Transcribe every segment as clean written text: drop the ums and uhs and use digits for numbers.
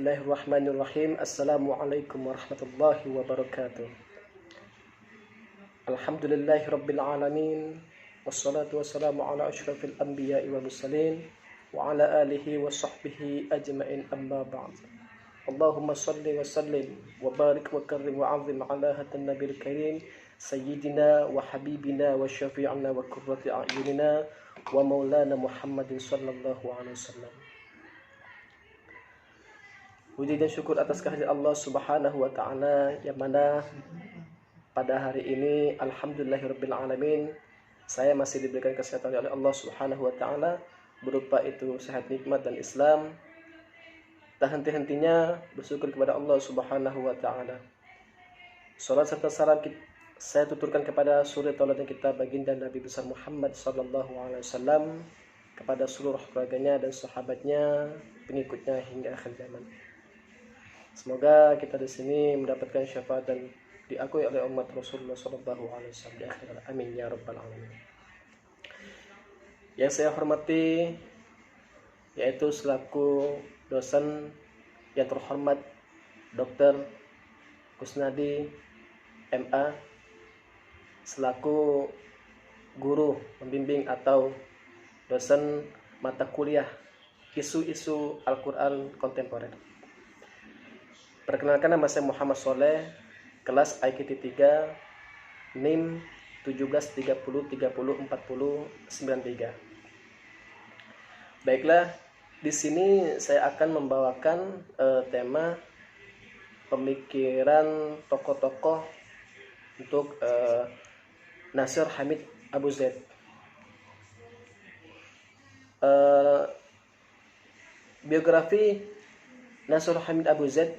Bismillahirrahmanirrahim. Assalamualaikum warahmatullahi wabarakatuh. Alhamdulillahi rabbil alamin. Wassalatu wassalamu ala asyrafil anbiya'i wal mursalin wa ala alihi wa sahbihi ajma'in, amma ba'd. Allahumma salli wa sallim wa barik wa karrim wa azim ala hatan nabiyil karim sayyidina wa habibina wa syafi'ina wa qurrati a'yunina wa maulana Muhammadin sallallahu alaihi wasallam. Puji dan syukur atas kehadirat Allah Subhanahu wa taala, yang mana pada hari ini alhamdulillahirabbil alamin saya masih diberikan kesehatan oleh Allah Subhanahu wa taala, berupa itu sehat nikmat dan Islam. Tak henti-hentinya bersyukur kepada Allah Subhanahu wa taala. Salat serta salam saya tuturkan kepada suri tauladan kita baginda Nabi besar Muhammad sallallahu alaihi wasallam, kepada seluruh keluarganya dan sahabatnya, pengikutnya hingga akhir zaman. Semoga kita di sini mendapatkan syafaat dan diakui oleh umat Rasulullah sallallahu alaihi wasallam di akhirat. Amin ya rabbal alamin. Yang saya hormati yaitu selaku dosen yang terhormat Dr. Kusnadi MA, selaku guru pembimbing atau dosen mata kuliah isu-isu Al-Quran kontemporer. Perkenalkan, nama saya Muhammad Soleh, kelas IKT 3, NIM 1730304093. Baiklah, di sini saya akan membawakan tema pemikiran tokoh-tokoh untuk Nasir Hamid Abu Zaid. Biografi Nasir Hamid Abu Zaid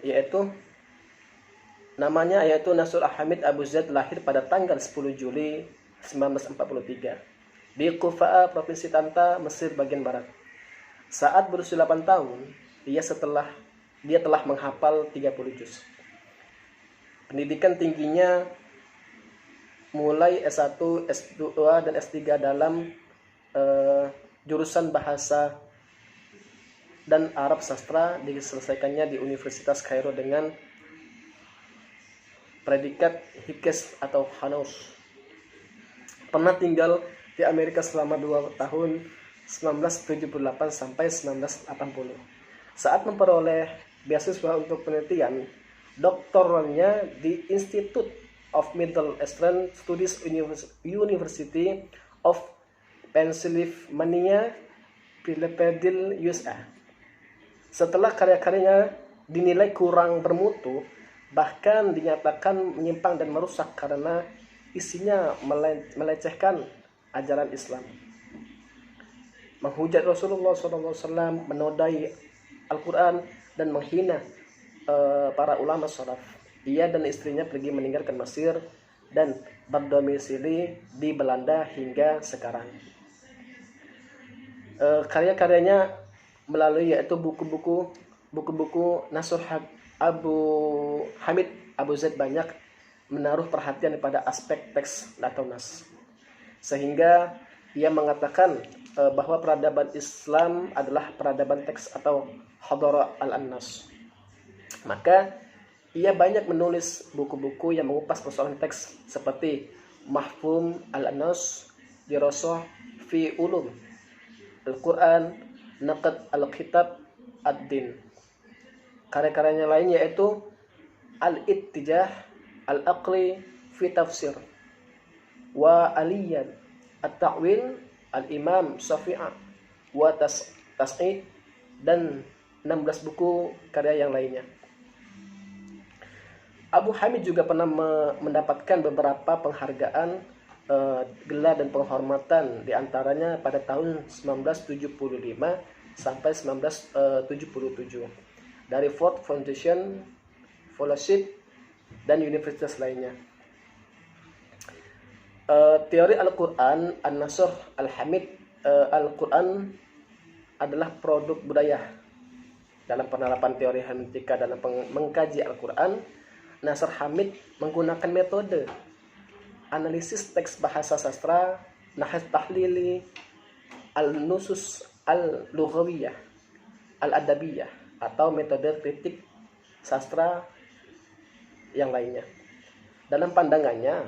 namanya yaitu Nasir Hamid Abu Zaid, lahir pada tanggal 10 Juli 1943 di Kufa, Provinsi Tanta, Mesir bagian barat. Saat berusia 8 tahun, dia telah menghafal 30 juz. Pendidikan tingginya mulai S1, S2 dan S3 dalam jurusan bahasa dan Arab sastra diselesaikannya di Universitas Kairo dengan predikat Hikes atau Hanous. Pernah tinggal di Amerika selama 2 tahun 1978 sampai 1980. Saat memperoleh beasiswa untuk penelitian doktoralnya di Institute of Middle Eastern Studies University of Pennsylvania, Philadelphia, USA. Setelah karya-karyanya dinilai kurang bermutu, bahkan dinyatakan menyimpang dan merusak karena isinya melecehkan ajaran Islam, menghujat Rasulullah SAW, menodai Al-Quran, dan menghina para ulama salaf. Ia dan istrinya pergi meninggalkan Mesir dan berdomisili di Belanda hingga sekarang. Karya-karyanya melalui yaitu buku-buku Nasir Hamid Abu Zaid banyak menaruh perhatian pada aspek teks atau nas, sehingga ia mengatakan bahwa peradaban Islam adalah peradaban teks atau hadara al-annas. Maka ia banyak menulis buku-buku yang mengupas persoalan teks seperti Mahfum al-Annas, Dirasah fi Ulum Al-Quran, Naqd al-Kitab ad-Din. Karya-karyanya lain yaitu Al-Ittijah al-Aqli fi Tafsir wa Aliyan at-Ta'wil al-Imam Syafi'i wa Tas'id, dan 16 buku karya yang lainnya. Abu Hamid juga pernah mendapatkan beberapa penghargaan, gelar dan penghormatan, diantaranya pada tahun 1975 sampai 1977 dari Ford Foundation Fellowship dan universitas lainnya. Teori Al-Quran, An-Nasir Al-Hamid, Al-Quran adalah produk budaya. Dalam penerapan teori hermeneutika dalam mengkaji Al-Quran, Nasir Hamid menggunakan metode analisis teks bahasa sastra, nahas tahlili, al-nusus al-lughawiyah, al-adabiyah, atau metode kritik sastra yang lainnya. Dalam pandangannya,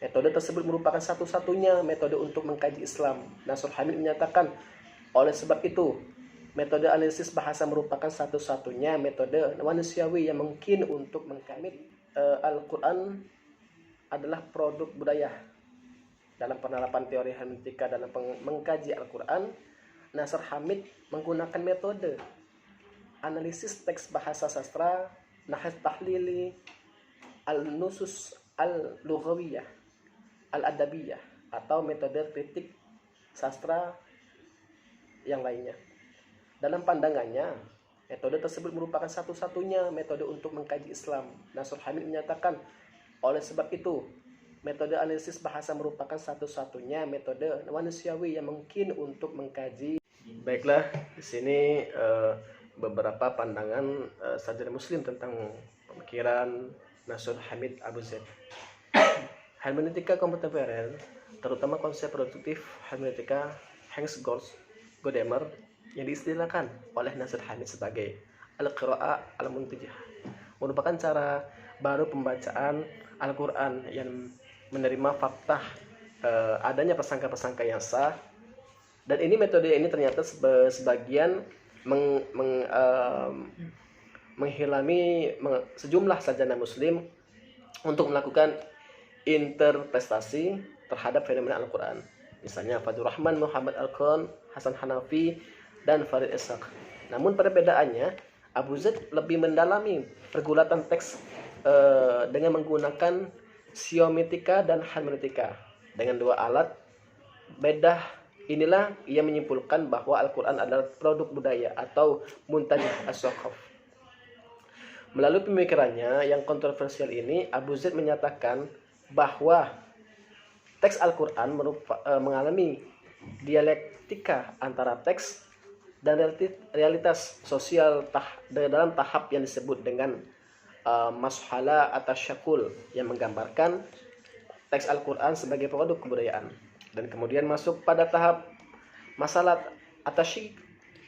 metode tersebut merupakan satu-satunya metode untuk mengkaji Islam. Nasr Hamid menyatakan, oleh sebab itu, metode analisis bahasa merupakan satu-satunya metode manusiawi yang mungkin untuk mengkaji Al-Quran adalah produk budaya. Dalam penerapan teori hermeneutika dalam mengkaji Al-Quran, Nasr Hamid menggunakan metode analisis teks bahasa sastra, nahas tahlili, al-nusus al-lughawiyah, al-adabiyah, atau metode kritik sastra yang lainnya. Dalam pandangannya, metode tersebut merupakan satu-satunya metode untuk mengkaji Islam. Nasr Hamid menyatakan, oleh sebab itu, metode analisis bahasa merupakan satu-satunya metode manusiawi yang mungkin untuk mengkaji. Baiklah, di sini beberapa pandangan sarjana muslim tentang pemikiran Nasr Hamid Abu Zaid. Hermeneutika kontemporer, terutama konsep produktif hermeneutika Hans Gadamer yang diistilahkan oleh Nasr Hamid sebagai al-qira'ah al-muntijah, merupakan cara baru pembacaan Al-Quran yang menerima fakta adanya persangka-persangka yang sah. Dan ini metode ini ternyata sebagian menghilami sejumlah sarjana muslim untuk melakukan interpretasi terhadap fenomena Al-Quran. Misalnya Fadlur Rahman, Muhammad Al-Qan, Hasan Hanafi, dan Farid Ishaq. Namun perbedaannya, Abu Zaid lebih mendalami pergulatan teks dengan menggunakan semiotika dan hermeneutika. Dengan dua alat bedah inilah ia menyimpulkan bahwa Al-Quran adalah produk budaya atau muntajah as-saqaf. Melalui pemikirannya yang kontroversial ini, Abu Zaid menyatakan bahwa teks Al-Quran mengalami dialektika antara teks dan realitas sosial dalam tahap yang disebut dengan mashala atau syakul, yang menggambarkan teks Al-Quran sebagai produk kebudayaan, dan kemudian masuk pada tahap masalah atasyik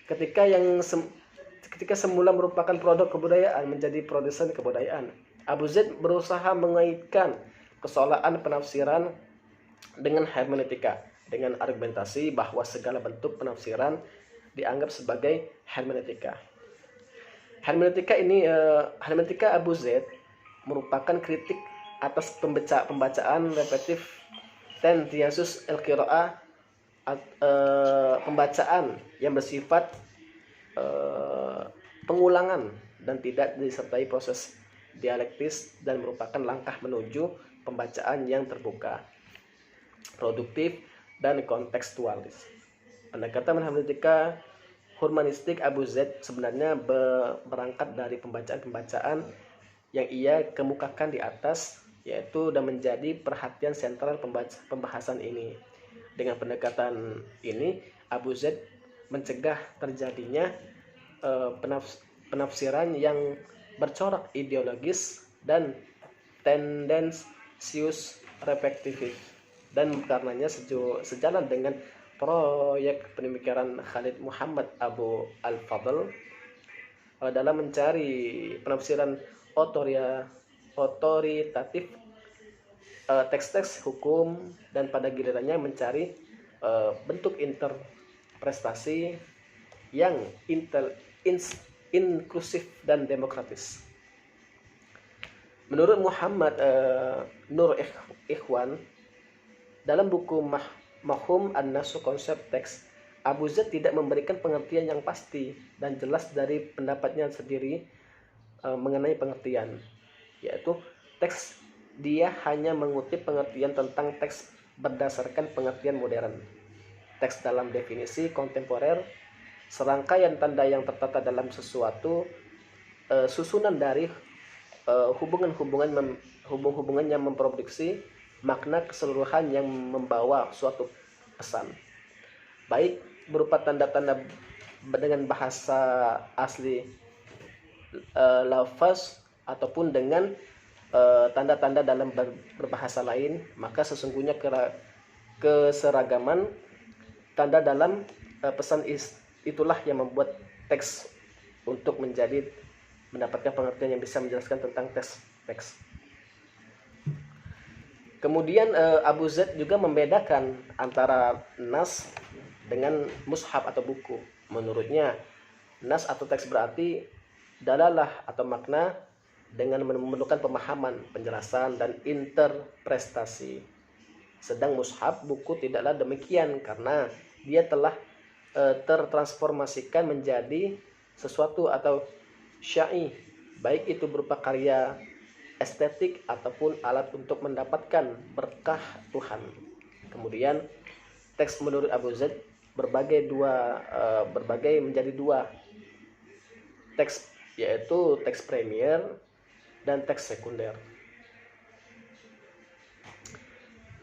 ketika semula merupakan produk kebudayaan menjadi produsen kebudayaan. Abu Zaid berusaha mengaitkan kesolaan penafsiran dengan hermeneutika dengan argumentasi bahwa segala bentuk penafsiran dianggap sebagai hermeneutika. Hermeneutika Abu Zaid merupakan kritik atas pembacaan repetitif tendensius al-qiraah, pembacaan yang bersifat pengulangan dan tidak disertai proses dialektis, dan merupakan langkah menuju pembacaan yang terbuka, produktif, dan kontekstualis. Pendekatan hermeneutika humanistik Abu Zaid sebenarnya berangkat dari pembacaan-pembacaan yang ia kemukakan di atas, yaitu dan menjadi perhatian sentral pembahasan ini. Dengan pendekatan ini, Abu Zaid mencegah terjadinya penafsiran yang bercorak ideologis dan tendensius repetitif, dan karenanya sejalan dengan proyek pemikiran Khalid Muhammad Abu Al-Fadl dalam mencari penafsiran otoritatif teks-teks hukum, dan pada gilirannya mencari bentuk interpretasi yang inklusif dan demokratis. Menurut Muhammad Nur Ikhwan dalam buku Mafhum an-Nasu konsep teks, Abu Zaid tidak memberikan pengertian yang pasti dan jelas dari pendapatnya sendiri mengenai pengertian, yaitu teks. Dia hanya mengutip pengertian tentang teks berdasarkan pengertian modern. Teks dalam definisi kontemporer, serangkaian tanda yang tertata dalam sesuatu, susunan dari hubungan yang memproduksi makna keseluruhan yang membawa suatu pesan, baik berupa tanda-tanda dengan bahasa asli lafaz ataupun dengan tanda-tanda dalam berbahasa lain. Maka sesungguhnya keseragaman tanda dalam pesan itulah yang membuat teks untuk mendapatkan pengertian yang bisa menjelaskan tentang teks. Kemudian Abu Zaid juga membedakan antara nas dengan mushaf atau buku. Menurutnya, nas atau teks berarti dalalah atau makna dengan memerlukan pemahaman, penjelasan, dan interpretasi. Sedang mushaf, buku, tidaklah demikian karena dia telah tertransformasikan menjadi sesuatu atau syai, baik itu berupa karya estetik ataupun alat untuk mendapatkan berkah Tuhan. Kemudian teks menurut Abu Zaid berbagi menjadi dua teks, yaitu teks premier dan teks sekunder.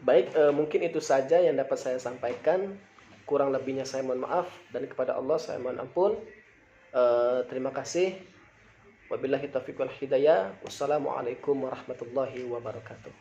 Baik, mungkin itu saja yang dapat saya sampaikan. Kurang lebihnya saya mohon maaf, dan kepada Allah saya mohon ampun. Terima kasih. Wabillahi taufiq wal hidayah. Wassalamualaikum warahmatullahi wabarakatuh.